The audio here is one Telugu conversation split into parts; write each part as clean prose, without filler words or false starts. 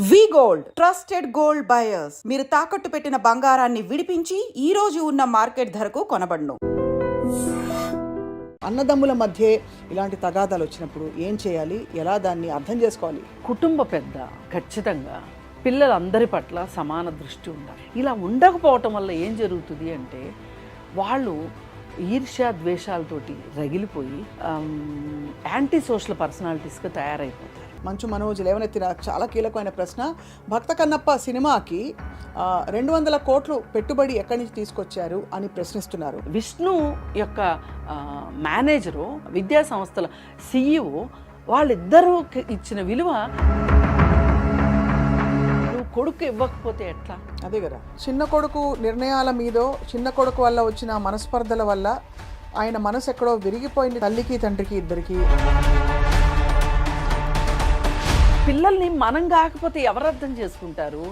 వి గోల్డ్ ట్రస్టెడ్ గోల్డ్ బయర్స్ మీరు తాకట్టు పెట్టిన బంగారాన్ని విడిపించి ఈ రోజు ఉన్న మార్కెట్ ధరకు కొనబడును. అన్నదమ్ముల మధ్య ఇలాంటి తగాదాలు వచ్చినప్పుడు ఏం చేయాలి, ఎలా దాన్ని అర్థం చేసుకోవాలి? కుటుంబ పెద్ద ఖచ్చితంగా పిల్లలందరి పట్ల సమాన దృష్టి ఉండాలి. ఇలా ఉండకపోవటం వల్ల ఏం జరుగుతుంది అంటే వాళ్ళు ఈర్ష్య ద్వేషాలతోటి రగిలిపోయి యాంటీ సోషల్ పర్సనాలిటీస్గా తయారైపోతారు. మంచు మనోజ్ లేవనెత్తిన చాలా కీలకమైన ప్రశ్న. భక్త కన్నప్ప సినిమాకి 200 కోట్లు పెట్టుబడి ఎక్కడి నుంచి తీసుకొచ్చారు అని ప్రశ్నిస్తున్నారు. విష్ణు యొక్క మేనేజరు, విద్యా సంస్థల CEO వాళ్ళిద్దరూ ఇచ్చిన విలువ కొడుకు ఇవ్వకపోతే ఎట్లా? అదే కదా, చిన్న కొడుకు నిర్ణయాల మీదో చిన్న కొడుకు వల్ల వచ్చిన మనస్పర్ధల వల్ల ఆయన మనసు ఎక్కడో విరిగిపోయింది. తల్లికి తండ్రికి ఇద్దరికి. పిల్లల్ని మనం కాకపోతే ఎవరు అర్థం చేసుకుంటారు?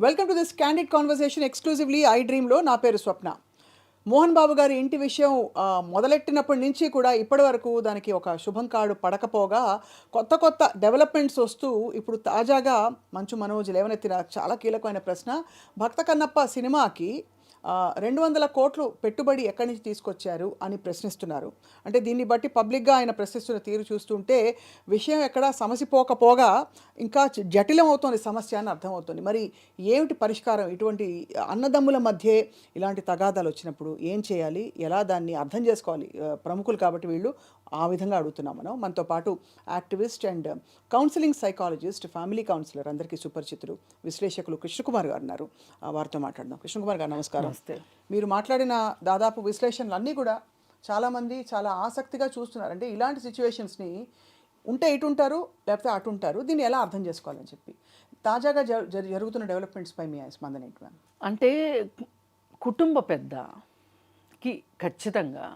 Welcome to this candid conversation exclusively ఐ డ్రీమ్లో. నా పేరు స్వప్న. మోహన్ బాబు గారి ఇంటి విషయం మొదలెట్టినప్పటి నుంచి కూడా ఇప్పటి వరకు దానికి ఒక శుభం కాడు పడకపోగా కొత్త డెవలప్మెంట్స్ వస్తూ ఇప్పుడు తాజాగా మంచు మనోజ్ లేవనెత్తిన చాలా కీలకమైన ప్రశ్న. భక్త కన్నప్ప సినిమాకి 200 కోట్లు పెట్టుబడి ఎక్కడి నుంచి తీసుకొచ్చారు అని ప్రశ్నిస్తున్నారు. అంటే దీన్ని బట్టి పబ్లిక్గా ఆయన ప్రశ్నిస్తున్న తీరు చూస్తుంటే విషయం ఎక్కడా సమసిపోకపోగా ఇంకా జటిలం అవుతోంది సమస్య అని అర్థమవుతుంది. మరి ఏమిటి పరిష్కారం? ఇటువంటి అన్నదమ్ముల మధ్య ఇలాంటి తగాదాలు వచ్చినప్పుడు ఏం చేయాలి, ఎలా దాన్ని అర్థం చేసుకోవాలి? ప్రముఖులు కాబట్టి వీళ్ళు ఆ విధంగా అడుగుతున్నాం మనం. మనతో పాటు activist and counselling psychologist, family counsellor, అందరికీ సుపరిచితులు, విశ్లేషకులు కృష్ణకుమార్ గారు ఉన్నారు. వారితో మాట్లాడదాం. కృష్ణకుమార్ గారు నమస్కారం. మీరు మాట్లాడిన దాదాపు విశ్లేషణలు అన్నీ కూడా చాలామంది చాలా ఆసక్తిగా చూస్తున్నారు. అంటే ఇలాంటి సిచ్యువేషన్స్ని ఉంటే ఇటు ఉంటారు, లేకపోతే అటు ఉంటారు, దీన్ని ఎలా అర్థం చేసుకోవాలని చెప్పి తాజాగా జరుగుతున్న డెవలప్మెంట్స్పై మీ స్పందన ఏంటి మ్యామ్? అంటే కుటుంబ పెద్దకి ఖచ్చితంగా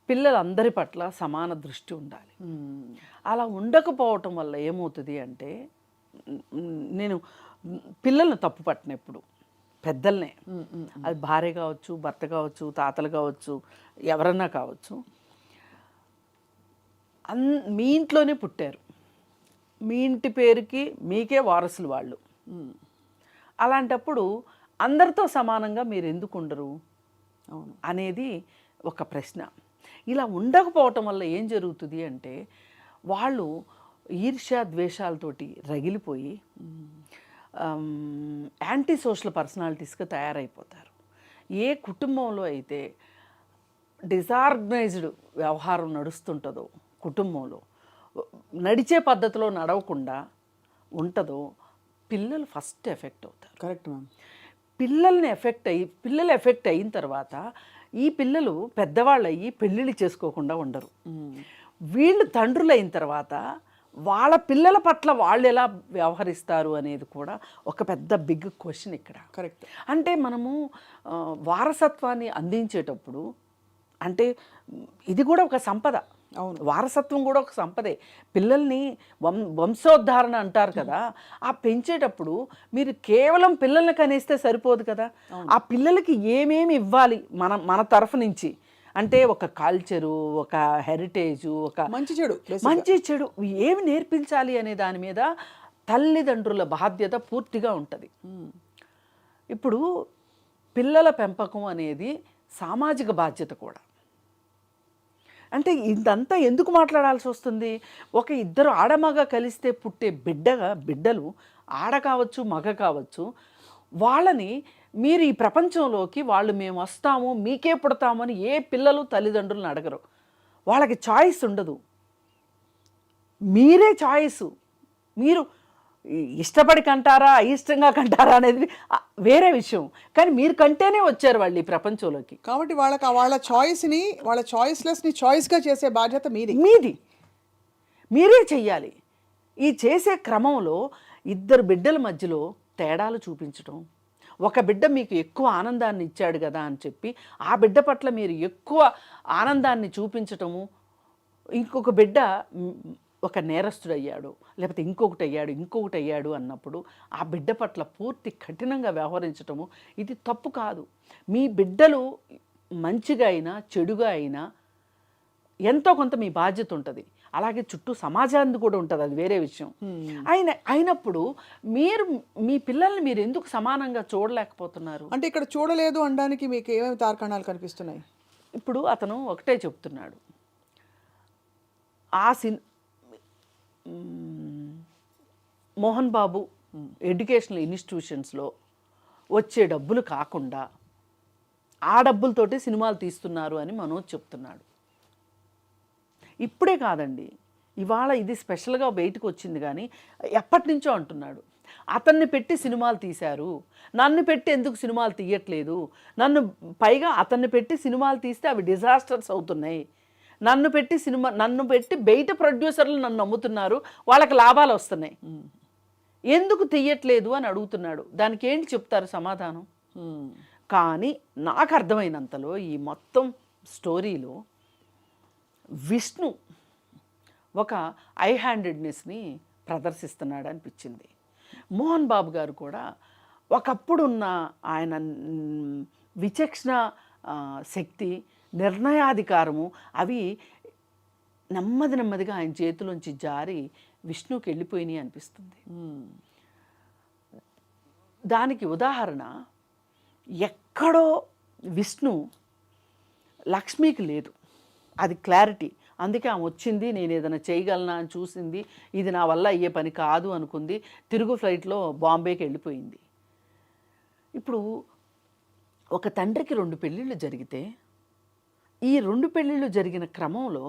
పిల్లలందరి పట్ల సమాన దృష్టి ఉండాలి. అలా ఉండకపోవటం వల్ల ఏమవుతుంది అంటే, నేను పిల్లల్ని తప్పు పట్టినప్పుడు పెద్దలనే, అది భార్య కావచ్చు, భర్త కావచ్చు, తాతలు కావచ్చు, ఎవరన్నా కావచ్చు, మీ ఇంట్లోనే పుట్టారు, మీ ఇంటి పేరుకి మీకే వారసులు వాళ్ళు. అలాంటప్పుడు అందరితో సమానంగా మీరు ఎందుకు ఉండరు అనేది ఒక ప్రశ్న. ఇలా ఉండకపోవటం వల్ల ఏం జరుగుతుంది అంటే వాళ్ళు ఈర్ష్య ద్వేషాలతోటి రగిలిపోయి యాంటీ సోషల్ పర్సనాలిటీస్గా తయారైపోతారు. ఏ కుటుంబంలో అయితే డిసార్గనైజ్డ్ వ్యవహారం నడుస్తుంటుందో, కుటుంబంలో నడిచే పద్ధతిలో నడవకుండా ఉంటుందో, పిల్లలు ఫస్ట్ ఎఫెక్ట్ అవుతారు. Correct ma'am. పిల్లలు ఎఫెక్ట్ అయిన తర్వాత ఈ పిల్లలు పెద్దవాళ్ళు అయ్యి పెళ్ళిళ్ళు చేసుకోకుండా ఉండరు. వీళ్ళు తండ్రులు అయిన తర్వాత వాళ్ళ పిల్లల పట్ల వాళ్ళు ఎలా వ్యవహరిస్తారు అనేది కూడా ఒక పెద్ద బిగ్ క్వశ్చన్ ఇక్కడ. కరెక్ట్. అంటే మనము వారసత్వాన్ని అందించేటప్పుడు, అంటే ఇది కూడా ఒక సంపద. అవును, వారసత్వం కూడా ఒక సంపదే. పిల్లల్ని వంశోద్ధారణ అంటారు కదా, ఆ పెంచేటప్పుడు మీరు కేవలం పిల్లల్ని కనేస్తే సరిపోదు కదా. ఆ పిల్లలకి ఏమేమి ఇవ్వాలి మన తరఫు నుంచి, అంటే ఒక కల్చరు, ఒక హెరిటేజు, ఒక మంచి చెడు ఏమి నేర్పించాలి అనే దాని మీద తల్లిదండ్రుల బాధ్యత పూర్తిగా ఉంటుంది. ఇప్పుడు పిల్లల పెంపకం అనేది సామాజిక బాధ్యత కూడా. అంటే ఇదంతా ఎందుకు మాట్లాడాల్సి వస్తుంది? ఒక ఇద్దరు ఆడమగ కలిస్తే పుట్టే బిడ్డలు ఆడ కావచ్చు, మగ కావచ్చు, వాళ్ళని మీరు ఈ ప్రపంచంలోకి మేము వస్తాము, మీకే పుడతామని ఏ పిల్లలు తల్లిదండ్రులను అడగరు. వాళ్ళకి చాయిస్ ఉండదు, మీరే చాయిస్. మీరు ఇష్టపడి కంటారా, అయిష్టంగా కంటారా అనేది వేరే విషయం, కానీ మీరు కంటేనే వచ్చారు వాళ్ళు ఈ ప్రపంచంలోకి. కాబట్టి వాళ్ళ చాయిస్ని, వాళ్ళ చాయిస్లెస్ని చాయిస్గా చేసే బాధ్యత మీది. మీరే చెయ్యాలి. ఈ చేసే క్రమంలో ఇద్దరు బిడ్డల మధ్యలో తేడాలు చూపించడం, ఒక బిడ్డ మీకు ఎక్కువ ఆనందాన్ని ఇచ్చాడు కదా అని చెప్పి ఆ బిడ్డ పట్ల మీరు ఎక్కువ ఆనందాన్ని చూపించటము, ఇంకొక బిడ్డ ఒక నేరస్తుడు అయ్యాడు, లేకపోతే ఇంకొకటి అయ్యాడు అన్నప్పుడు ఆ బిడ్డ పట్ల పూర్తి కఠినంగా వ్యవహరించటము ఇది తప్పు కాదు. మీ బిడ్డలు మంచిగా అయినా చెడుగా అయినా ఎంతో కొంత మీ బాధ్యత ఉంటుంది. అలాగే చుట్టూ సమాజానికి కూడా ఉంటుంది, అది వేరే విషయం. అయినప్పుడు మీరు మీ పిల్లల్ని మీరు ఎందుకు సమానంగా చూడలేకపోతున్నారు? అంటే ఇక్కడ చూడలేదు అనడానికి మీకు ఏమేమి తార్కాణాలు కనిపిస్తున్నాయి? ఇప్పుడు అతను ఒకటే చెప్తున్నాడు, ఆ మోహన్ బాబు ఎడ్యుకేషనల్ ఇన్స్టిట్యూషన్స్లో వచ్చే డబ్బులు కాకుండా ఆ డబ్బులతోటి సినిమాలు తీస్తున్నారు అని మనోజ్ చెప్తున్నాడు. ఇప్పుడే కాదండి, ఇవాళ ఇది స్పెషల్గా బయటకు వచ్చింది, కానీ ఎప్పటి నుంచో అంటున్నాడు. అతన్ని పెట్టి సినిమాలు తీశారు, నన్ను పెట్టి ఎందుకు సినిమాలు తీయట్లేదు, పైగా అతన్ని పెట్టి సినిమాలు తీస్తే అవి డిజాస్టర్స్ అవుతున్నాయి, నన్ను పెట్టి బయట ప్రొడ్యూసర్లు నన్ను నమ్ముతున్నారు, వాళ్ళకి లాభాలు వస్తున్నాయి, ఎందుకు తీయట్లేదు అని అడుగుతున్నాడు. దానికి ఏంటి చెప్తారు సమాధానం? కానీ నాకు అర్థమైనంతలో ఈ మొత్తం స్టోరీలో విష్ణు ఒక ఐ హ్యాండెడ్నెస్ని ప్రదర్శిస్తున్నాడు అనిపించింది. మోహన్ బాబు గారు కూడా ఒకప్పుడున్న ఆయన విచక్షణ శక్తి, నిర్ణయాధికారము అవి నెమ్మదిగా ఆయన చేతిలోంచి జారి విష్ణుకి వెళ్ళిపోయినాయి అనిపిస్తుంది. దానికి ఉదాహరణ, ఎక్కడో విష్ణు లక్ష్మికి లేదు, అది క్లారిటీ. అందుకే ఆమె వచ్చింది, నేను ఏదైనా చేయగలనా అని చూసింది, ఇది నా వల్ల అయ్యే పని కాదు అనుకుంది, తిరుగు ఫ్లైట్లో బాంబేకి వెళ్ళిపోయింది. ఇప్పుడు ఒక తండ్రికి 2 పెళ్ళిళ్ళు జరిగితే, ఈ 2 పెళ్ళిళ్ళు జరిగిన క్రమంలో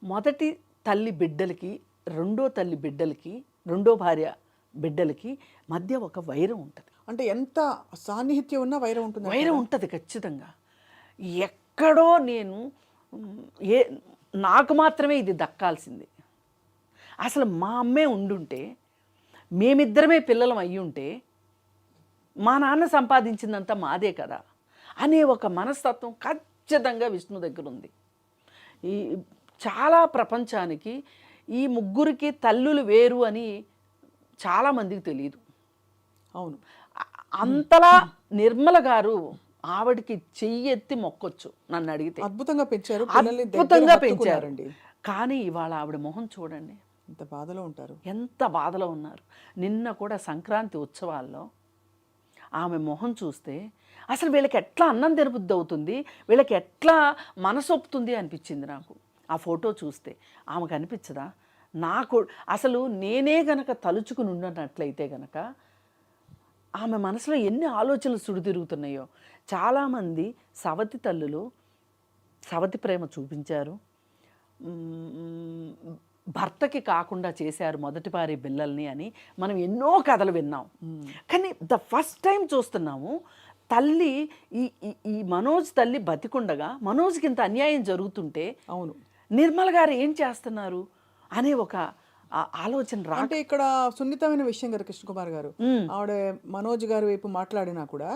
మొదటి తల్లి బిడ్డలకి, రెండో తల్లి బిడ్డలకి, రెండో భార్య బిడ్డలకి మధ్య ఒక వైరం ఉంటుంది. అంటే ఎంత సాన్నిహిత్యం ఉన్నా వైరం ఉంటుంది. వైరం ఉంటుంది ఖచ్చితంగా. ఎక్కడో నాకు మాత్రమే ఇది దక్కాల్సింది, అసలు మా అమ్మే ఉండుంటే, మేమిద్దరమే పిల్లలం అయ్యుంటే, మా నాన్న సంపాదించిందంతా మాదే కదా అనే ఒక మనస్తత్వం ఖచ్చితంగా విష్ణు దగ్గర ఉంది. ఈ చాలా ప్రపంచానికి ఈ ముగ్గురికి తల్లులు వేరు అని చాలామందికి తెలియదు. అవును, అంతలా నిర్మల గారు ఆవిడికి చెయ్యెత్తి మొక్కొచ్చు నన్ను అడిగితే. అద్భుతంగా పెంచారు, అద్భుతంగా పెంచారండి. కానీ ఇవాళ ఆవిడ మొహం చూడండి, ఎంత బాధలో ఉంటారు, ఎంత బాధలో ఉన్నారు. నిన్న కూడా సంక్రాంతి ఉత్సవాల్లో ఆమె మొహం చూస్తే అసలు వీళ్ళకి ఎట్లా అన్నం తినబుద్ధి అవుతుంది, వీళ్ళకి ఎట్లా మనసొప్పుతుంది అనిపించింది నాకు. ఆ ఫోటో చూస్తే ఆమెకు అనిపించదా? నాకు అసలు నేనే గనక తలుచుకుని ఉన్నట్లయితే గనక ఆమె మనసులో ఎన్ని ఆలోచనలు సుడితిరుగుతున్నాయో. చాలామంది సవతి తల్లులు సవతి ప్రేమ చూపించారు, భర్తకి కాకుండా చేశారు మొదటి భార్య పిల్లల్ని అని మనం ఎన్నో కథలు విన్నాం. కానీ ఫస్ట్ టైం చూస్తున్నాము తల్లి, ఈ మనోజ్ తల్లి బతికుండగా మనోజ్కి ఇంత అన్యాయం జరుగుతుంటే అవును నిర్మల్ గారు ఏం చేస్తున్నారు అనే ఒక ఆలోచన అంటే ఇక్కడ సున్నితమైన విషయం గారు కృష్ణకుమార్ గారు. ఆవిడ మనోజ్ గారి వైపు మాట్లాడినా కూడా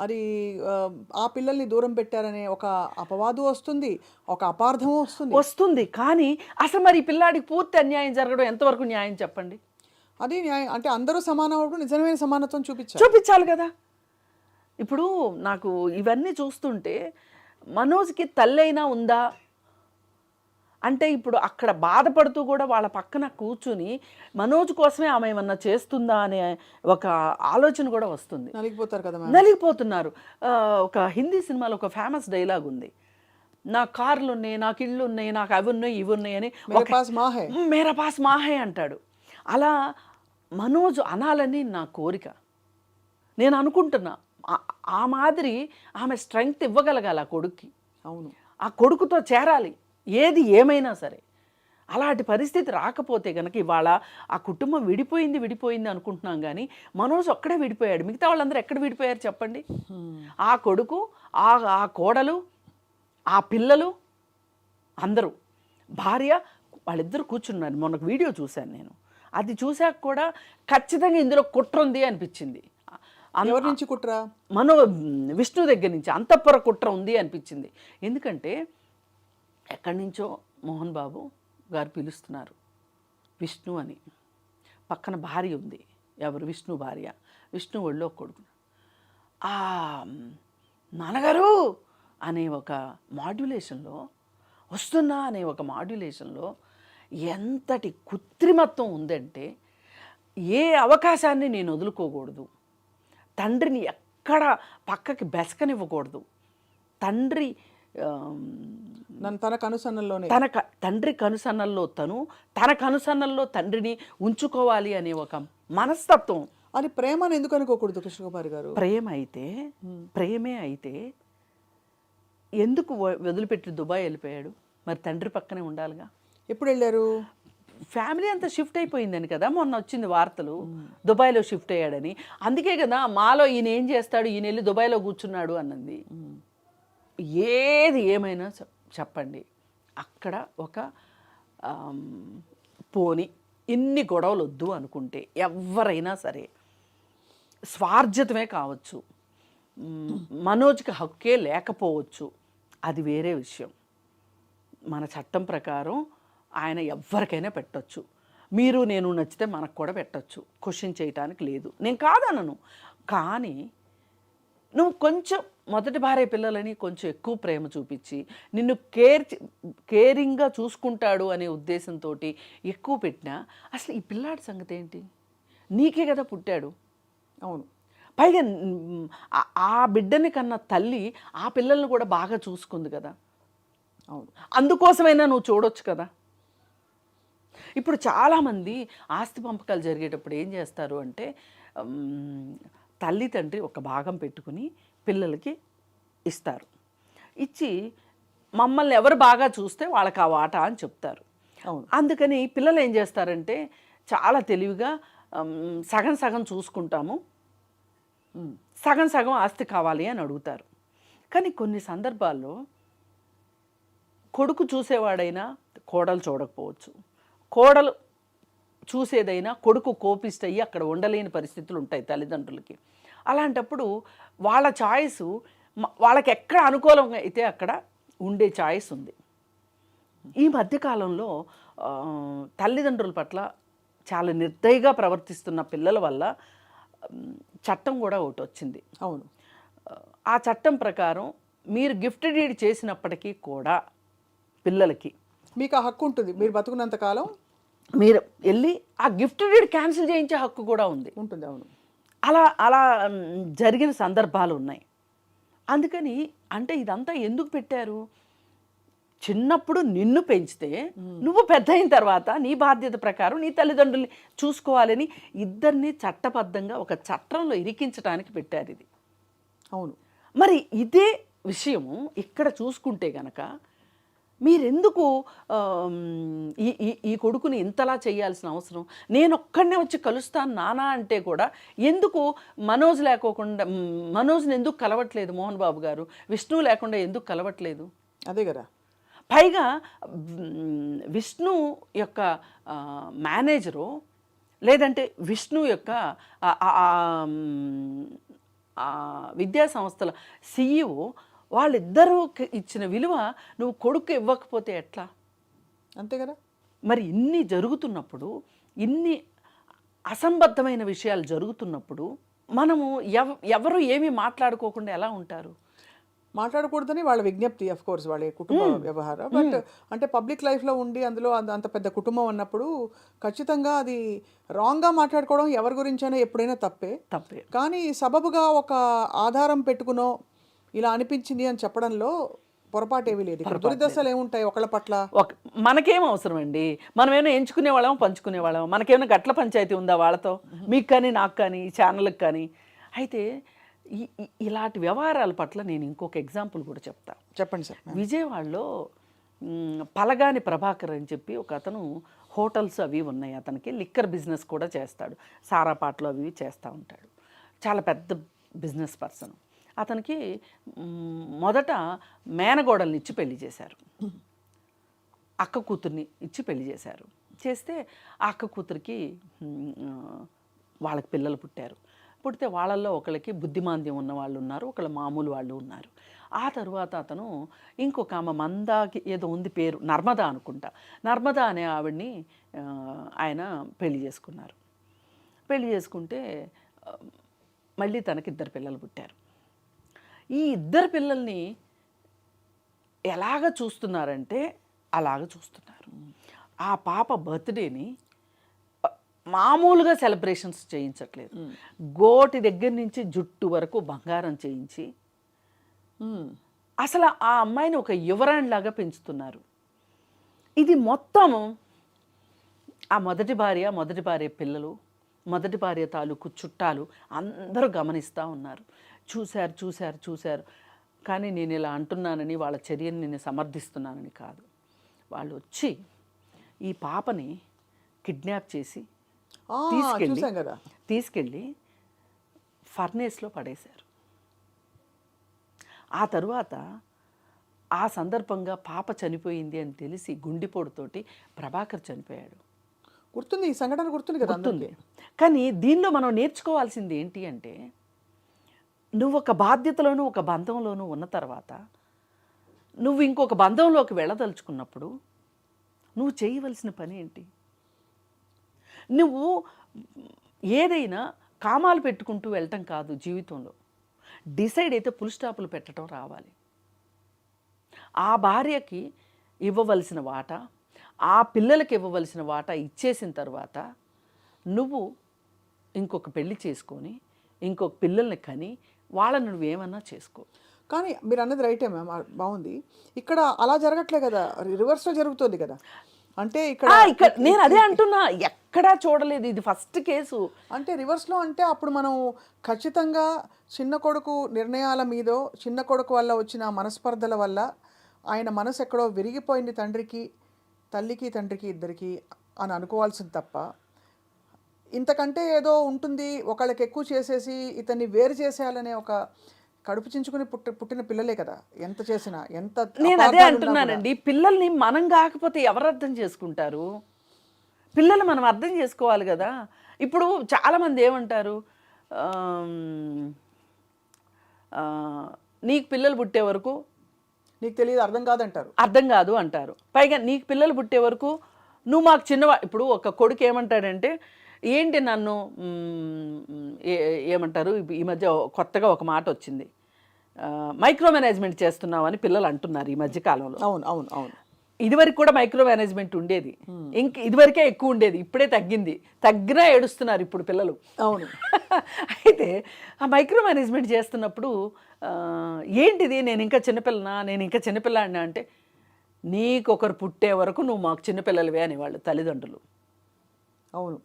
అది ఆ పిల్లల్ని దూరం పెట్టారనే ఒక అపవాదు వస్తుంది, ఒక అపార్థం వస్తుంది. కానీ అసలు మరి ఈ పిల్లాడికి పూర్తి అన్యాయం జరగడం ఎంతవరకు న్యాయం చెప్పండి? అది న్యాయం అంటే అందరూ సమానం, నిజమైన సమానత్వం చూపించాలి కదా. ఇప్పుడు నాకు ఇవన్నీ చూస్తుంటే మనోజ్కి తల్లైనా ఉందా అంటే, ఇప్పుడు అక్కడ బాధపడుతూ కూడా వాళ్ళ పక్కన కూర్చుని మనోజ్ కోసమే ఆమె ఏమన్నా చేస్తుందా అనే ఒక ఆలోచన కూడా వస్తుంది. నలిగిపోతున్నారు. ఒక హిందీ సినిమాలో ఒక ఫేమస్ డైలాగ్ ఉంది, నా కార్లు ఉన్నాయి, నాకు ఇళ్ళు ఉన్నాయి, నాకు అవి ఉన్నాయి, ఇవి ఉన్నాయి అని మేరా పాస్ మాహే అంటాడు. అలా మనోజ్ అనాలని నా కోరిక. నేను అనుకుంటున్నా ఆ మాదిరి ఆమె స్ట్రెంగ్త్ ఇవ్వగలగాలి ఆ కొడుక్కి. అవును, ఆ కొడుకుతో చేరాలి ఏది ఏమైనా సరే. అలాంటి పరిస్థితి రాకపోతే కనుక ఇవాళ ఆ కుటుంబం విడిపోయింది అనుకుంటున్నాం, కానీ మనోజ్ ఒక్కడే విడిపోయాడు. మిగతా వాళ్ళందరూ ఎక్కడ విడిపోయారు చెప్పండి? ఆ కొడుకు, ఆ కోడలు, ఆ పిల్లలు, అందరూ, భార్య, వాళ్ళిద్దరూ కూర్చున్నారు. మొన్న వీడియో చూశాను నేను. అది చూశాక కూడా ఖచ్చితంగా ఇందులో కుట్ర ఉంది అనిపించింది. ఎవరి నుంచి కుట్ర? విష్ణు దగ్గర నుంచి అంతఃపుర కుట్ర ఉంది అనిపించింది. ఎందుకంటే ఎక్కడి నుంచో మోహన్ బాబు గారు పిలుస్తున్నారు విష్ణు అని. పక్కన భార్య ఉంది, ఎవరు? విష్ణు భార్య. విష్ణు ఒళ్ళో కొడుకు. నాన్నగారు అనే ఒక మాడ్యులేషన్లో వస్తున్నా అనే ఒక మాడ్యులేషన్లో ఎంతటి కృత్రిమత్వం ఉందంటే ఏ అవకాశాన్ని నేను వదులుకోకూడదు, తండ్రిని ఎక్కడ పక్కకి బెసకనివ్వకూడదు, తండ్రి నన్ను తన కనుసన్నల్లోనే తండ్రి కనుసన్నల్లో తన కనుసన్నల్లో తండ్రిని ఉంచుకోవాలి అనే ఒక మనస్తత్వం. అది ప్రేమను ఎందుకు అనుకోకూడదు కృష్ణకుమారి గారు? ప్రేమే అయితే ఎందుకు వదిలిపెట్టి దుబాయ్ వెళ్ళిపోయాడు? మరి తండ్రి పక్కనే ఉండాలిగా. ఎప్పుడు వెళ్ళారు? ఫ్యామిలీ అంతా షిఫ్ట్ అయిపోయిందని కదా మొన్న వచ్చింది వార్తలు, దుబాయ్లో షిఫ్ట్ అయ్యాడని. అందుకే కదా మాలో ఈయన ఏం చేస్తాడు, ఈయన వెళ్ళి దుబాయ్లో కూర్చున్నాడు అన్నది. ఏది ఏమైనా చెప్పండి, అక్కడ ఒక పోని ఇన్ని గొడవలు వద్దు అనుకుంటే ఎవరైనా సరే, స్వార్జితమే కావచ్చు, మనోజ్కి హక్కే లేకపోవచ్చు, అది వేరే విషయం. మన చట్టం ప్రకారం ఆయన ఎవరికైనా పెట్టచ్చు. మీరు నేను నచ్చితే మనకు కూడా పెట్టచ్చు, క్వశ్చన్ చేయటానికి లేదు, నేను కాదనను. కానీ నువ్వు కొంచెం మొదటి భార్య పిల్లలని కొంచెం ఎక్కువ ప్రేమ చూపించి నిన్ను కేరింగ్గా చూసుకుంటాడు అనే ఉద్దేశంతో ఎక్కువ పెట్టినా అసలు ఈ పిల్లాడి సంగతి ఏంటి? నీకే కదా పుట్టాడు. అవును. పైగా ఆ బిడ్డని కన్నా తల్లి ఆ పిల్లల్ని కూడా బాగా చూసుకుంది కదా. అవును. అందుకోసమైనా నువ్వు చూడొచ్చు కదా. ఇప్పుడు చాలామంది ఆస్తి పంపకాలు జరిగేటప్పుడు ఏం చేస్తారు అంటే తల్లి తండ్రి ఒక భాగం పెట్టుకుని పిల్లలకి ఇస్తారు. ఇచ్చి మమ్మల్ని ఎవరు బాగా చూస్తే వాళ్ళకి ఆ వాటా అని చెప్తారు. అందుకని పిల్లలు ఏం చేస్తారంటే చాలా తెలివిగా సగం సగం చూసుకుంటాము, సగం సగం ఆస్తి కావాలి అని అడుగుతారు. కానీ కొన్ని సందర్భాల్లో కొడుకు చూసేవాడైనా కోడలు చూడకపోవచ్చు, కోడలు చూసేదైనా కొడుకు కోపిస్తయ్యి అక్కడ ఉండలేని పరిస్థితులు ఉంటాయి తల్లిదండ్రులకి. అలాంటప్పుడు వాళ్ళ ఛాయిస్ వాళ్ళకి ఎక్కడ అనుకూలంగా అయితే అక్కడ ఉండే ఛాయిస్ ఉంది. ఈ మధ్యకాలంలో తల్లిదండ్రుల పట్ల చాలా నిర్దయగా ప్రవర్తిస్తున్న పిల్లల వల్ల చట్టం కూడా ఒకటి వచ్చింది. అవును. ఆ చట్టం ప్రకారం మీరు గిఫ్ట్ డీడ్ చేసినప్పటికీ కూడా పిల్లలకి మీకు ఆ హక్కు ఉంటుంది. మీరు బతుకున్నంత కాలం మీరు వెళ్ళి ఆ గిఫ్ట్ డీడ్ క్యాన్సిల్ చేయించే హక్కు కూడా ఉంటుంది. అవును. అలా జరిగిన సందర్భాలు ఉన్నాయి. అందుకని అంటే ఇదంతా ఎందుకు పెట్టారు? చిన్నప్పుడు నిన్ను పెంచితే నువ్వు పెద్ద అయిన తర్వాత నీ బాధ్యత ప్రకారం నీ తల్లిదండ్రుల్ని చూసుకోవాలని ఇద్దరిని చట్టబద్ధంగా ఒక చట్టంలో ఇరికించడానికి పెట్టారు ఇది. అవును. మరి ఇదే విషయము ఇక్కడ చూసుకుంటే గనక మీరెందుకు ఈ కొడుకుని ఇంతలా చేయాల్సిన అవసరం? నేను ఒక్కడనే వచ్చి కలుస్తాను నానా అంటే కూడా ఎందుకు మనోజ్ లేకోకుండా మనోజ్ని ఎందుకు కలవట్లేదు మోహన్ బాబు గారు? విష్ణు లేకుండా ఎందుకు కలవట్లేదు? అదే కదా. పైగా విష్ణు యొక్క మేనేజరు లేదంటే విష్ణు యొక్క విద్యా సంస్థల CEO వాళ్ళిద్దరూ ఇచ్చిన విలువ నువ్వు కొడుకు ఇవ్వకపోతే ఎట్లా? అంతే కదా. మరి ఇన్ని జరుగుతున్నప్పుడు, ఇన్ని అసంబద్ధమైన విషయాలు జరుగుతున్నప్పుడు మనము ఎవరు ఏమీ మాట్లాడుకోకుండా ఎలా ఉంటారు? మాట్లాడకూడదని వాళ్ళ విజ్ఞప్తి, ఆఫ్ కోర్స్ వాళ్ళ కుటుంబ వ్యవహారం. బట్ అంటే పబ్లిక్ లైఫ్లో ఉండి అందులో అంత పెద్ద కుటుంబం అన్నప్పుడు ఖచ్చితంగా అది రాంగ్గా మాట్లాడుకోవడం ఎవరి గురించైనా ఎప్పుడైనా తప్పే. కానీ సబబుగా ఒక ఆధారం పెట్టుకునో ఇలా అనిపించింది అని చెప్పడంలో పొరపాటు ఏమీ లేదు. దురిదశలు ఏముంటాయి ఒకళ్ళ పట్ల? మనకేం అవసరం అండి? మనమేమైనా ఎంచుకునే వాళ్ళం, పంచుకునే వాళ్ళం? మనకేమైనా గట్ల పంచాయతీ ఉందా వాళ్ళతో? మీకు కానీ నాకు కానీ ఈ ఛానల్కి కానీ? అయితే ఇలాంటి వ్యవహారాల పట్ల నేను ఇంకొక ఎగ్జాంపుల్ కూడా చెప్తా. చెప్పండి సార్. విజయవాడలో పలగాని ప్రభాకర్ అని చెప్పి ఒక అతను హోటల్స్ అవి ఉన్నాయి, అతనికి లిక్కర్ బిజినెస్ కూడా చేస్తాడు, సారాపాట్లు అవి చేస్తూ ఉంటాడు. చాలా పెద్ద బిజినెస్ పర్సన్. అతనికి మొదట మేనగోడల్ని ఇచ్చి పెళ్లి చేశారు, అక్క కూతుర్ని ఇచ్చి పెళ్లి చేశారు. చేస్తే ఆ అక్క కూతురికి వాళ్ళకి పిల్లలు పుట్టారు. పుడితే వాళ్ళల్లో ఒకళ్ళకి బుద్ధిమాంద్యం ఉన్న వాళ్ళు ఉన్నారు, ఒకళ్ళు మామూలు వాళ్ళు ఉన్నారు. ఆ తర్వాత అతను ఇంకొక ఆమె మందాకి ఏదో ఉంది పేరు, నర్మదా అనుకుంటా, నర్మదా అనే ఆవిడ్ని ఆయన పెళ్లి చేసుకున్నారు. పెళ్లి చేసుకుంటే మళ్ళీ తనకి 2 పిల్లలు పుట్టారు. ఈ 2 పిల్లల్ని ఎలాగ చూస్తున్నారంటే అలాగ చూస్తున్నారు. ఆ పాప బర్త్డేని మామూలుగా సెలబ్రేషన్స్ చేయించట్లేదు. గోటి దగ్గర నుంచి జుట్టు వరకు బంగారం చేయించి అసలు ఆ అమ్మాయిని ఒక యువరాణిలాగా పెంచుతున్నారు. ఇది మొత్తం ఆ మొదటి భార్య పిల్లలు, మొదటి భార్య తాలూకు చుట్టాలు అందరూ గమనిస్తూ ఉన్నారు. చూశారు. కానీ నేను ఇలా అంటున్నానని వాళ్ళ చర్యని నేను సమర్థిస్తున్నానని కాదు. వాళ్ళు వచ్చి ఈ పాపని కిడ్నాప్ చేసి తీసుకెళ్ళి ఫర్నేస్లో పడేశారు. ఆ తరువాత ఆ సందర్భంగా పాప చనిపోయింది అని తెలిసి గుండెపోటుతోటి ప్రభాకర్ చనిపోయాడు. గుర్తుంది, ఈ సంఘటన గుర్తుంది కదా. గుర్తుంది. కానీ దీనిలో మనం నేర్చుకోవాల్సింది ఏంటి అంటే, నువ్వు ఒక బాధ్యతలోనూ ఒక బంధంలోనూ ఉన్న తర్వాత నువ్వు ఇంకొక బంధంలోకి వెళ్ళదలుచుకున్నప్పుడు నువ్వు చేయవలసిన పని ఏంటి? నువ్వు ఏదైనా కామాలు పెట్టుకుంటూ వెళ్ళటం కాదు జీవితంలో. డిసైడ్ అయితే ఫుల్ స్టాపులు పెట్టడం రావాలి. ఆ భార్యకి ఇవ్వవలసిన వాటా, ఆ పిల్లలకి ఇవ్వవలసిన వాటా ఇచ్చేసిన తర్వాత నువ్వు ఇంకొక పెళ్లి చేసుకొని ఇంకొక పిల్లల్ని కని వాళ్ళని నువ్వేమన్నా చేసుకో. కానీ మీరు అన్నది రైటే మ్యామ్, బాగుంది. ఇక్కడ అలా జరగట్లే కదా, రివర్స్లో జరుగుతుంది కదా. అంటే ఇక్కడ నేను అదే అంటున్నా, ఎక్కడా చూడలేదు, ఇది ఫస్ట్ కేసు. అంటే రివర్స్లో అంటే అప్పుడు మనం ఖచ్చితంగా చిన్న కొడుకు నిర్ణయాల మీదో, చిన్న కొడుకు వల్ల వచ్చిన మనస్పర్ధల వల్ల ఆయన మనసు ఎక్కడో విరిగిపోయింది తల్లికి తండ్రికి ఇద్దరికి అని అనుకోవాల్సింది తప్ప, ఇంతకంటే ఏదో ఉంటుంది ఒకళ్ళకి ఎక్కువ చేసేసి ఇతన్ని వేరు చేసేయాలనే ఒక కడుపు చించుకుని పుట్టిన పిల్లలే కదా. ఎంత చేసినా ఎంత. నేను అదే అంటున్నానండి, పిల్లల్ని మనం కాకపోతే ఎవరు అర్థం చేసుకుంటారు? పిల్లలు మనం అర్థం చేసుకోవాలి కదా. ఇప్పుడు చాలామంది ఏమంటారు, నీకు పిల్లలు పుట్టే వరకు నీకు తెలియదు, అర్థం కాదు అంటారు. పైగా నీకు పిల్లలు పుట్టే వరకు నువ్వు మాకు ఇప్పుడు ఒక కొడుకు ఏమంటాడంటే, ఏంటి నన్ను ఏమంటారు, ఈ మధ్య కొత్తగా ఒక మాట వచ్చింది, మైక్రో మేనేజ్మెంట్ చేస్తున్నావు అని పిల్లలు అంటున్నారు ఈ మధ్య కాలంలో. అవును. ఇదివరకు కూడా మైక్రో మేనేజ్మెంట్ ఉండేది, ఇదివరకే ఎక్కువ ఉండేది, ఇప్పుడే తగ్గినా ఏడుస్తున్నారు ఇప్పుడు పిల్లలు. అవును. అయితే ఆ మైక్రో మేనేజ్మెంట్ చేస్తున్నప్పుడు ఏంటిది, నేను ఇంకా చిన్నపిల్లాడినా అంటే, నీకొకరు పుట్టే వరకు నువ్వు మాకు చిన్నపిల్లలవే అనేవాళ్ళు తల్లిదండ్రులు. అవును.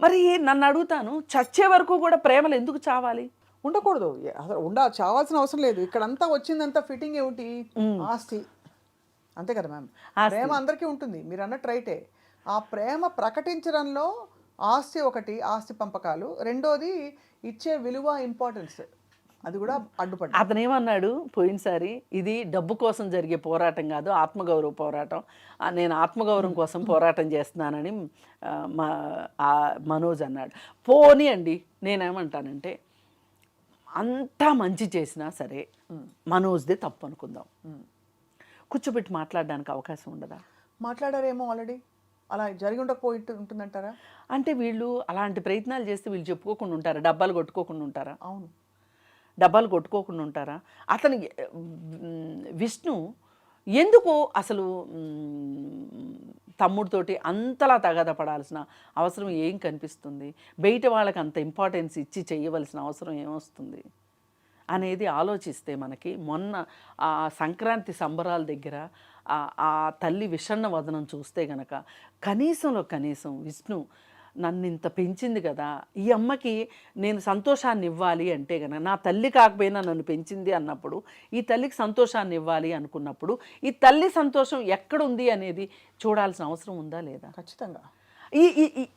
మరి నన్ను అడుగుతాను, చచ్చే వరకు కూడా ప్రేమలు ఎందుకు చావాలి? ఉండకూడదు, అసలు చావాల్సిన అవసరం లేదు. ఇక్కడంతా వచ్చిందంతా ఫిట్టింగ్ ఏమిటి, ఆస్తి, అంతే కదా మ్యామ్. ప్రేమ అందరికీ ఉంటుంది, మీరు అన్నట్టు రైటే. ఆ ప్రేమ ప్రకటించడంలో ఆస్తి ఒకటి, ఆస్తి పంపకాలు, రెండోది ఇచ్చే విలువ, ఇంపార్టెన్స్, అది కూడా అడ్డుపడి. అతను ఏమన్నాడు పోయినసారి, ఇది డబ్బు కోసం జరిగే పోరాటం కాదు, ఆత్మగౌరవ పోరాటం, నేను ఆత్మగౌరవం కోసం పోరాటం చేస్తున్నానని మనోజ్ అన్నాడు. పోనీ అండి, నేనేమంటానంటే, అంతా మంచి చేసినా సరే మనోజ్దే తప్పు అనుకుందాం, కూర్చోబెట్టి మాట్లాడడానికి అవకాశం ఉండదా? మాట్లాడారేమో ఆల్రెడీ, అలా జరిగి ఉండకపోయి ఉంటుందంటారా? అంటే వీళ్ళు అలాంటి ప్రయత్నాలు చేస్తే వీళ్ళు చెప్పుకోకుండా ఉంటారా? డబ్బాలు కొట్టుకోకుండా ఉంటారా? అవును, డబ్బాలు కొట్టుకోకుండా ఉంటారా? అతను విష్ణు ఎందుకు అసలు తమ్ముడితోటి అంతలా తగాద పడాల్సిన అవసరం ఏం కనిపిస్తుంది? బయట వాళ్ళకి అంత ఇంపార్టెన్స్ ఇచ్చి చేయవలసిన అవసరం ఏమొస్తుంది అనేది ఆలోచిస్తే మనకి, మొన్న ఆ సంక్రాంతి సంబరాల దగ్గర ఆ తల్లి విషణ్ణ వదనం చూస్తే గనక కనీసంలో కనీసం విష్ణు నన్ను ఇంత పెంచింది కదా, ఈ అమ్మకి నేను సంతోషాన్ని ఇవ్వాలి అంటే కనుక, నా తల్లి కాకపోయినా నన్ను పెంచింది అన్నప్పుడు ఈ తల్లికి సంతోషాన్ని ఇవ్వాలి అనుకున్నప్పుడు ఈ తల్లి సంతోషం ఎక్కడుంది అనేది చూడాల్సిన అవసరం ఉందా లేదా? ఖచ్చితంగా.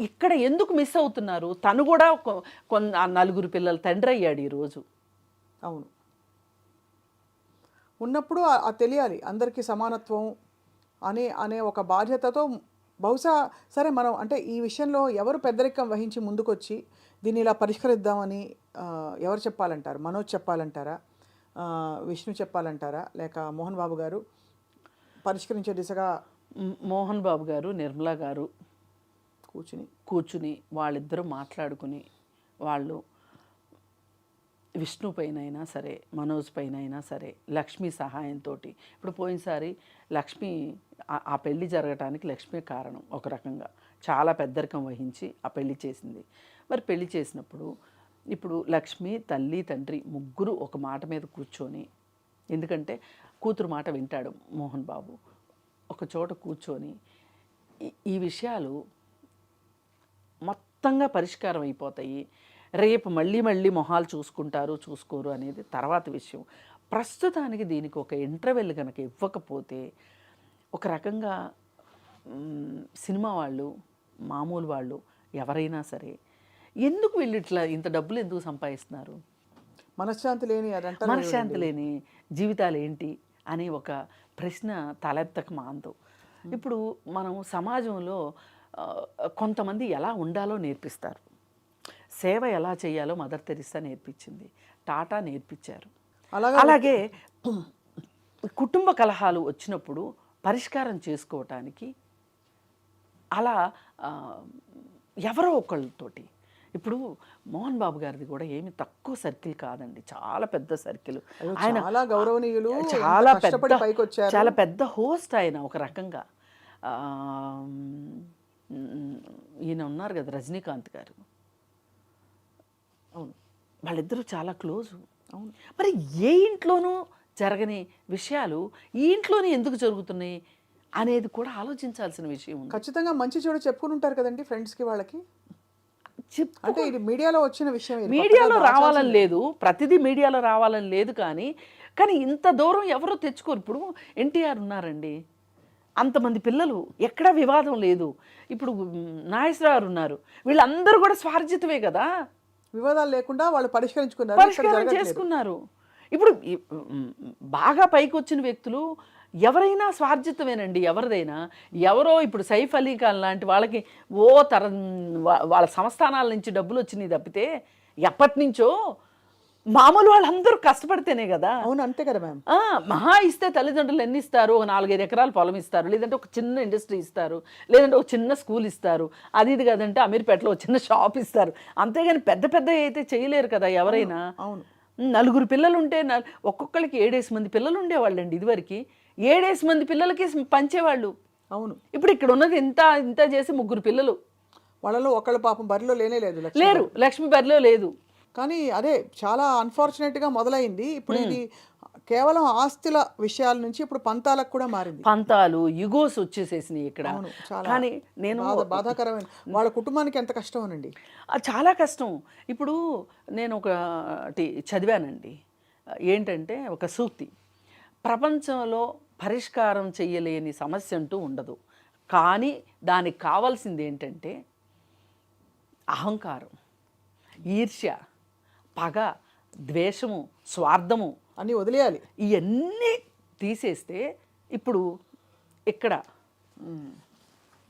ఇక్కడ ఎందుకు మిస్ అవుతున్నారు? తను కూడా నలుగురు పిల్లల తండ్రి అయ్యాడు ఈరోజు. అవును, ఉన్నప్పుడు తెలియాలి అందరికీ సమానత్వం అనే ఒక బాధ్యతతో. బహుశా సరే, మనం అంటే ఈ విషయంలో ఎవరు పెద్దరికం వహించి ముందుకొచ్చి దీన్ని ఇలా పరిష్కరిద్దామని ఎవరు చెప్పాలంటారు? మనోజ్ చెప్పాలంటారా, విష్ణు చెప్పాలంటారా, లేక మోహన్ బాబు గారు పరిష్కరించే దిశగా? మోహన్ బాబు గారు, నిర్మలా గారు కూర్చుని వాళ్ళిద్దరూ మాట్లాడుకుని వాళ్ళు విష్ణు పైన అయినా సరే, మనోజ్ పైన అయినా సరే, లక్ష్మి సహాయంతో, ఇప్పుడు పోయినసారి లక్ష్మి ఆ పెళ్లి జరగటానికి లక్ష్మి కారణం ఒక రకంగా, చాలా పెద్దరికం వహించి ఆ పెళ్లి చేసింది. మరి పెళ్లి చేసినప్పుడు ఇప్పుడు లక్ష్మి తల్లి తండ్రి ముగ్గురు ఒక మాట మీద కూర్చొని, ఎందుకంటే కూతురు మాట వింటాడు మోహన్ బాబు, ఒక చోట కూర్చొని ఈ విషయాలు మొత్తంగా పరిష్కారం అయిపోతాయి. రేపు మళ్ళీ మళ్ళీ మొహాలు చూసుకుంటారు చూసుకోరు అనేది తర్వాత విషయం. ప్రస్తుతానికి దీనికి ఒక ఇంటర్వెల్ కనుక ఇవ్వకపోతే ఒక రకంగా సినిమా వాళ్ళు, మామూలు వాళ్ళు ఎవరైనా సరే ఎందుకు వీళ్ళు ఇట్లా ఇంత డబ్బులు ఎందుకు సంపాదిస్తున్నారు, మనశ్శాంతి లేని అదంటారు మనశ్శాంతి లేని జీవితాలు ఏంటి అని ఒక ప్రశ్న తలెత్తక మాందు. ఇప్పుడు మనం సమాజంలో కొంతమంది ఎలా ఉండాలో నేర్పిస్తారు. సేవ ఎలా చేయాలో మదర్ తెరిసా నేర్పించింది, టాటా నేర్పించారు. అలాగే కుటుంబ కలహాలు వచ్చినప్పుడు పరిష్కారం చేసుకోవటానికి అలా ఎవరో ఒకళ్ళతోటి, ఇప్పుడు మోహన్ బాబు గారిది కూడా ఏమి తక్కువ సర్కిల్ కాదండి, చాలా పెద్ద సర్కిల్. ఆయన చాలా గౌరవనీయులు, చాలా కష్టపడి పెద్ద, పైకి వచ్చారు. చాలా పెద్ద హోస్ట్ ఆయన ఒక రకంగా. ఈయన ఉన్నారు కదా రజనీకాంత్ గారు, అవును, వాళ్ళిద్దరూ చాలా క్లోజు. అవును, మరి ఏ ఇంట్లోనూ జరగని విషయాలు ఈ ఇంట్లోనే ఎందుకు జరుగుతున్నాయి అనేది కూడా ఆలోచించాల్సిన విషయం ఉంది. ఖచ్చితంగా మంచి చెడు చెప్పుకుని ఉంటారు కదండి ఫ్రెండ్స్కి వాళ్ళకి. అంటే ఇది మీడియాలో వచ్చిన విషయం, ఇది మీడియాలో కొత్తగా రావాలని లేదు, ప్రతిదీ మీడియాలో రావాలని లేదు, కానీ ఇంత దూరం ఎవరో తెచ్చుకోరు. ఇప్పుడు ఎన్టీఆర్ ఉన్నారండి, అంతమంది పిల్లలు, ఎక్కడా వివాదం లేదు. ఇప్పుడు నాగేశ్వరరావు ఉన్నారు, వీళ్ళందరూ కూడా స్వార్జితమే కదా, వివాదాలు లేకుండా వాళ్ళు పరిష్కరించుకున్నారు, పరిష్కారం చేసుకున్నారు. ఇప్పుడు బాగా పైకి వచ్చిన వ్యక్తులు ఎవరైనా స్వార్జితమేనండి, ఎవరిదైనా. ఎవరో ఇప్పుడు సైఫ్ అలీ ఖాన్ లాంటి వాళ్ళకి వాళ్ళ సంస్థానాల నుంచి డబ్బులు వచ్చినాయి తప్పితే ఎప్పటి నుంచో మామూలు వాళ్ళందరూ కష్టపడితేనే కదా. అవును, అంతే కదా మ్యామ్. మహా ఇస్తే తల్లిదండ్రులు ఎన్ని ఇస్తారు, ఒక 4-5 ఎకరాలు పొలం ఇస్తారు, లేదంటే ఒక చిన్న ఇండస్ట్రీ ఇస్తారు, లేదంటే ఒక చిన్న స్కూల్ ఇస్తారు, అది ఇది కదంటే అమీర్పేటలో ఒక చిన్న షాప్ ఇస్తారు. అంతేగాని పెద్ద పెద్ద అయితే చేయలేరు కదా ఎవరైనా. అవును, 4 పిల్లలు ఉంటే ఒక్కొక్కరికి 7 మంది పిల్లలు ఉండేవాళ్ళండి ఇదివరకు. 7 మంది పిల్లలకి పంచేవాళ్ళు. అవును, ఇప్పుడు ఇక్కడ ఉన్నది ఇంత చేసి 3 పిల్లలు, వాళ్ళలో ఒకళ్ళ పాపం బరిలో లేనే లేదు, లేరు, లక్ష్మి బరిలో లేదు. కానీ అదే చాలా అన్ఫార్చునేట్గా మొదలైంది. ఇప్పుడు ఇది కేవలం ఆస్తుల విషయాల నుంచి ఇప్పుడు పంతాలకు కూడా మారింది. పంతాలు, యుగోస్ వచ్చేసేసినాయి ఇక్కడ. కానీ నేను బాధాకరమైన, వాళ్ళ కుటుంబానికి ఎంత కష్టం అనండి, చాలా కష్టం. ఇప్పుడు నేను ఒకటి చదివానండి, ఏంటంటే ఒక సూక్తి, ప్రపంచంలో పరిష్కారం చెయ్యలేని సమస్య అంటూ ఉండదు, కానీ దానికి కావాల్సింది ఏంటంటే అహంకారం, ఈర్ష్య, పగ, ద్వేషము, స్వార్థము అన్నీ వదిలేయాలి. ఇవన్నీ తీసేస్తే ఇప్పుడు ఇక్కడ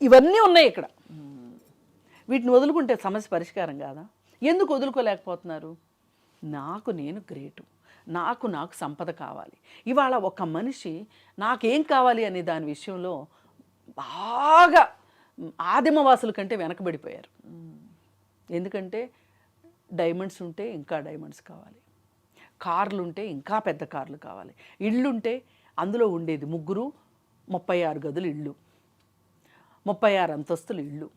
ఇవన్నీ ఉన్నాయి ఇక్కడ. వీటిని వదులుకుంటే సమస్య పరిష్కారం కాదా? ఎందుకు వదులుకోలేకపోతున్నారు? నేను గ్రేటు, నాకు సంపద కావాలి. ఇవాళ ఒక మనిషి నాకేం కావాలి అనే దాని విషయంలో బాగా ఆదిమవాసుల కంటే వెనకబడిపోయారు. ఎందుకంటే డైమండ్స్ ఉంటే ఇంకా డైమండ్స్ కావాలి, కార్లు ఉంటే ఇంకా పెద్ద కార్లు కావాలి, ఇళ్ళుంటే అందులో ఉండేది 36 గదులు ఇళ్ళు, 36 అంతస్తులు ఇళ్ళు,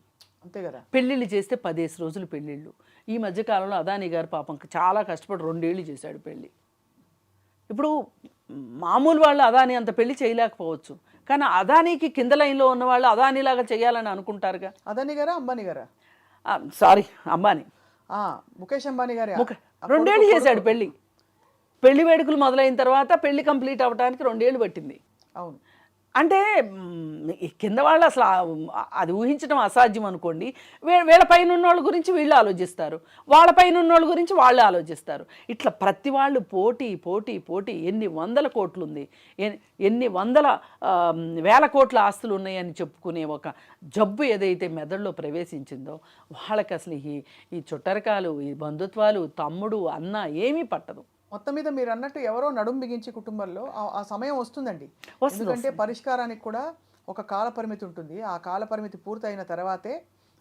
అంతే కదా. పెళ్ళిళ్ళు చేస్తే 10 రోజులు పెళ్ళిళ్ళు. ఈ మధ్యకాలంలో అదానీ గారు పాపం చాలా కష్టపడి 2 ఏళ్ళు చేశాడు పెళ్ళి. ఇప్పుడు మామూలు వాళ్ళు అదానీ అంత పెళ్లి చేయలేకపోవచ్చు, కానీ అదానీకి కింద లైన్లో ఉన్న వాళ్ళు అదానీలాగా చేయాలని అనుకుంటారుగా. అదానీ గారా, అంబానీ గారా? సారీ, అంబానీ, ముఖేష్ అంబానీ గారు 2 ఏళ్ళు చేశాడు పెళ్ళి. పెళ్లి వేడుకలు మొదలైన తర్వాత పెళ్లి కంప్లీట్ అవ్వడానికి 2 ఏళ్ళు పట్టింది. అవును, అంటే కింద వాళ్ళు అసలు అది ఊహించడం అసాధ్యం అనుకోండి. వీళ్ళ పైన ఉన్నోళ్ళ గురించి వీళ్ళు ఆలోచిస్తారు, వాళ్ళ పైన ఉన్నోళ్ళ గురించి వాళ్ళు ఆలోచిస్తారు. ఇట్లా ప్రతి వాళ్ళు పోటీ పోటీ పోటీ. ఎన్ని వందల కోట్లు ఉంది, ఎన్ని వందల వేల కోట్ల ఆస్తులు ఉన్నాయని చెప్పుకునే ఒక జబ్బు ఏదైతే మెదడులో ప్రవేశించిందో వాళ్ళకి అసలు ఈ చుట్టరికాలు, ఈ బంధుత్వాలు, తమ్ముడు అన్న ఏమీ పట్టదు. మొత్తం మీద మీరు అన్నట్టు ఎవరో నడుం బిగించి కుటుంబంలో ఆ సమయం వస్తుందండి. ఎందుకంటే పరిష్కారానికి కూడా ఒక కాల పరిమితి ఉంటుంది. ఆ కాల పరిమితి పూర్తయిన తర్వాతే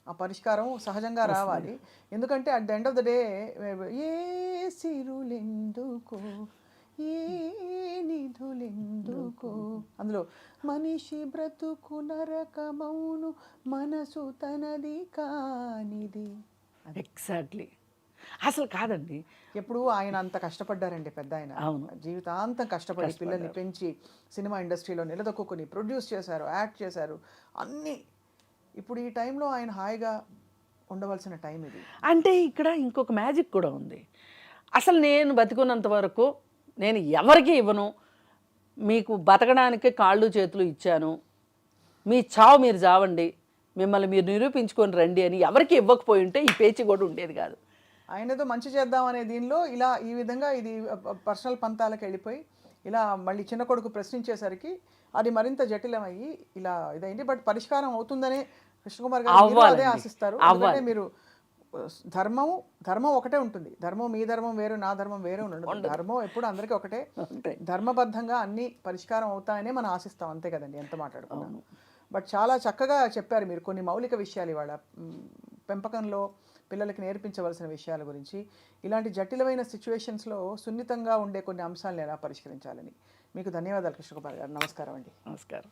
ఆ పరిష్కారం సహజంగా రావాలి. ఎందుకంటే at the end of the day ఏ సిరులెందుకు ఏ నిధులెందుకు, అందులో మనిషి బ్రతుకు నరకమౌను మనసు తనది కానిది. ఎగ్జాక్ట్లీ. అసలు కాదండి, ఎప్పుడు ఆయన అంత కష్టపడ్డారండి పెద్ద ఆయన. అవును. జీవితాంతం కష్టపడి పిల్లల్ని పెంచి సినిమా ఇండస్ట్రీలో నిలదొక్కుని ప్రొడ్యూస్ చేశారు, యాక్ట్ చేశారు, అన్నీ. ఇప్పుడు ఈ టైంలో ఆయన హాయిగా ఉండవలసిన టైం ఇది. అంటే ఇక్కడ ఇంకొక మ్యాజిక్ కూడా ఉంది. అసలు నేను బతికున్నంత వరకు నేను ఎవరికి ఇవ్వను, మీకు బతకడానికి కాళ్ళు చేతులు ఇచ్చాను, మీ చావు మీరు చావండి, మిమ్మల్ని మీరు నిరూపించుకొని రండి అని ఎవరికి ఇవ్వకపోయి ఉంటే ఈ పేచి కూడా ఉండేది కాదు. ఆయన ఏదో మంచి చేద్దాం అనే దీనిలో ఇలా ఈ విధంగా ఇది పర్సనల్ పంతాలకు వెళ్ళిపోయి ఇలా మళ్ళీ చిన్న కొడుకు ప్రశ్నించేసరికి అది మరింత జటిలమయ్యి ఇలా ఇదైంది. బట్ పరిష్కారం అవుతుందనే కృష్ణకుమార్ గారు మీరు అదే ఆశిస్తారు. ఎందుకంటే మీరు ధర్మం ఒకటే ఉంటుంది. ధర్మం మీ ధర్మం వేరు, నా ధర్మం వేరే ఉండదు. ధర్మం ఎప్పుడు అందరికీ ఒకటే. ధర్మబద్ధంగా అన్ని పరిష్కారం అవుతాయనే మనం ఆశిస్తాం, అంతే కదండి ఎంత మాట్లాడుకున్నాము. బట్ చాలా చక్కగా చెప్పారు మీరు కొన్ని మౌలిక విషయాలు ఇవాళ పెంపకంలో పిల్లలకి నేర్పించవలసిన విషయాల గురించి, ఇలాంటి జటిలమైన సిచ్యువేషన్స్లో సున్నితంగా ఉండే కొన్ని అంశాలను ఎలా పరిష్కరించాలని. మీకు ధన్యవాదాలు కృష్ణకుమార్ గారు. నమస్కారం అండి. నమస్కారం.